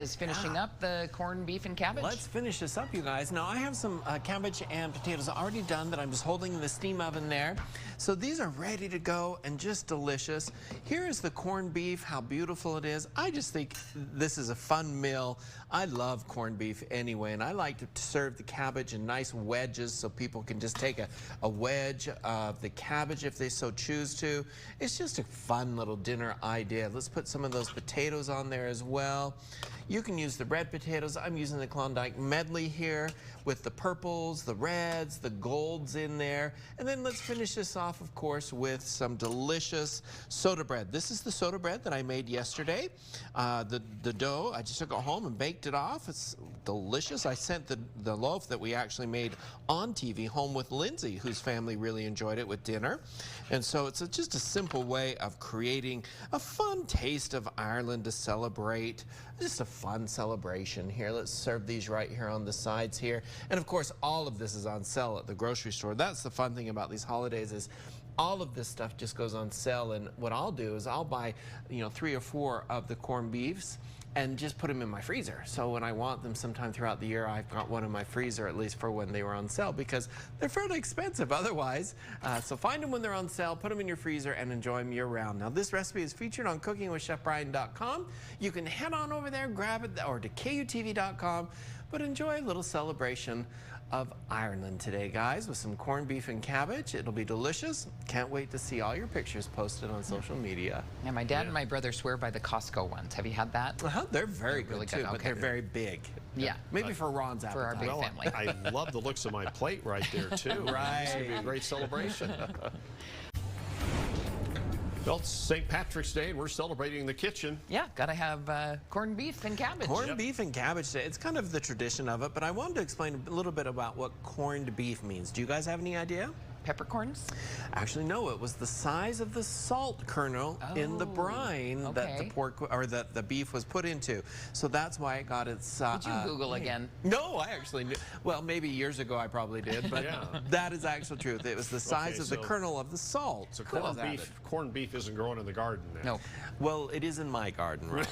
Is finishing up the corned beef and cabbage. Let's finish this up, you guys. Now, I have some cabbage and potatoes already done that I'm just holding in the steam oven there. So these are ready to go and just delicious. Here is the corned beef, how beautiful it is. I just think this is a fun meal. I love corned beef anyway, and I like to serve the cabbage in nice wedges so people can just take a wedge of the cabbage if they so choose to. It's just a fun little dinner idea. Let's put some of those potatoes on there as well. You can use the red potatoes. I'm using the Klondike medley here with the purples, the reds, the golds in there. And then let's finish this off, of course, with some delicious soda bread. This is the soda bread that I made yesterday. The dough, I just took it home and baked it off. It's delicious. I sent the loaf that we actually made on TV home with Lindsay, whose family really enjoyed it with dinner. And so it's just a simple way of creating a fun taste of Ireland to celebrate. Just a fun celebration here. Let's serve these right here on the sides here. And of course, all of this is on sale at the grocery store. That's the fun thing about these holidays is all of this stuff just goes on sale. And what I'll do is I'll buy, 3 or 4 of the corned beefs and just put them in my freezer. So when I want them sometime throughout the year, I've got one in my freezer, at least for when they were on sale, because they're fairly expensive otherwise. So find them when they're on sale, put them in your freezer, and enjoy them year-round. Now, this recipe is featured on cookingwithchefbryan.com. You can head on over there, grab it, or to KUTV.com, but enjoy a little celebration of Ireland today, guys, with some corned beef and cabbage. It'll be delicious. Can't wait to see all your pictures posted on social media. Yeah, my dad and my brother swear by the Costco ones. Have you had that? They're very good, really too, good. but they're very big. Yeah. Maybe for Ron's appetite. For our big family. I love the looks of my plate right there, too. Right. It's going to be a great celebration. Well, it's St. Patrick's Day, and we're celebrating the kitchen. Yeah, gotta have corned beef and cabbage. Corned beef and cabbage day. It's kind of the tradition of it, but I wanted to explain a little bit about what corned beef means. Do you guys have any idea? Peppercorns? Actually, no. It was the size of the salt kernel in the brine that the pork or that the beef was put into. So that's why it got its. Did you Google again? No, I actually knew. Well, maybe years ago I probably did, but that is actual truth. It was the size of the kernel of the salt. So corned beef isn't growing in the garden then. No. Well, it is in my garden, Ron.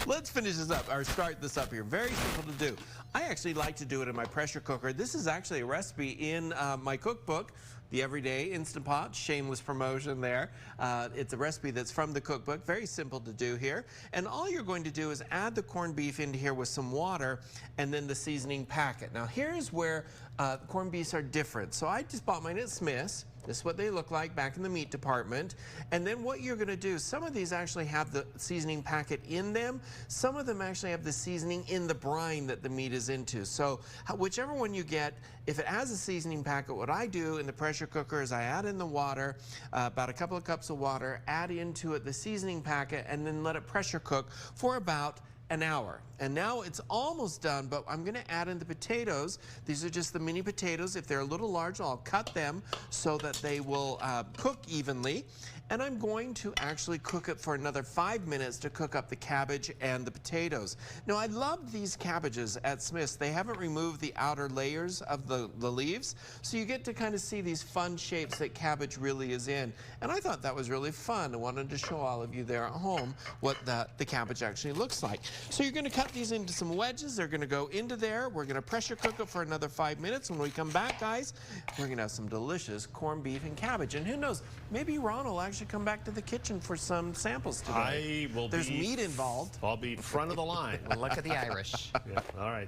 Let's finish this up, or start this up here. Very simple to do. I actually like to do it in my pressure cooker. This is actually a recipe in my cookbook, The Everyday Instant Pot. Shameless promotion there. It's a recipe that's from the cookbook. Very simple to do here. And all you're going to do is add the corned beef into here with some water and then the seasoning packet. Now, here's where corned beefs are different. So I just bought mine at Smith's. This is what they look like back in the meat department. And then what you're going to do, some of these actually have the seasoning packet in them. Some of them actually have the seasoning in the brine that the meat is into. So whichever one you get, if it has a seasoning packet, what I do in the pressure cooker is I add in the water, about a couple of cups of water, add into it the seasoning packet, and then let it pressure cook for about an hour. And now it's almost done, but I'm going to add in the potatoes. These are just the mini potatoes. If they're a little large, I'll cut them so that they will cook evenly. And I'm going to actually cook it for another 5 minutes to cook up the cabbage and the potatoes. Now, I love these cabbages at Smith's. They haven't removed the outer layers of the leaves, so you get to kind of see these fun shapes that cabbage really is in. And I thought that was really fun. I wanted to show all of you there at home what the cabbage actually looks like. So you're going to cut these into some wedges. They're going to go into there. We're going to pressure cook it for another 5 minutes. When we come back, guys, we're going to have some delicious corned beef and cabbage. And who knows, maybe Ron will actually come back to the kitchen for some samples today. There's meat involved. I'll be front of the line. Look at the Irish. Yeah, all right.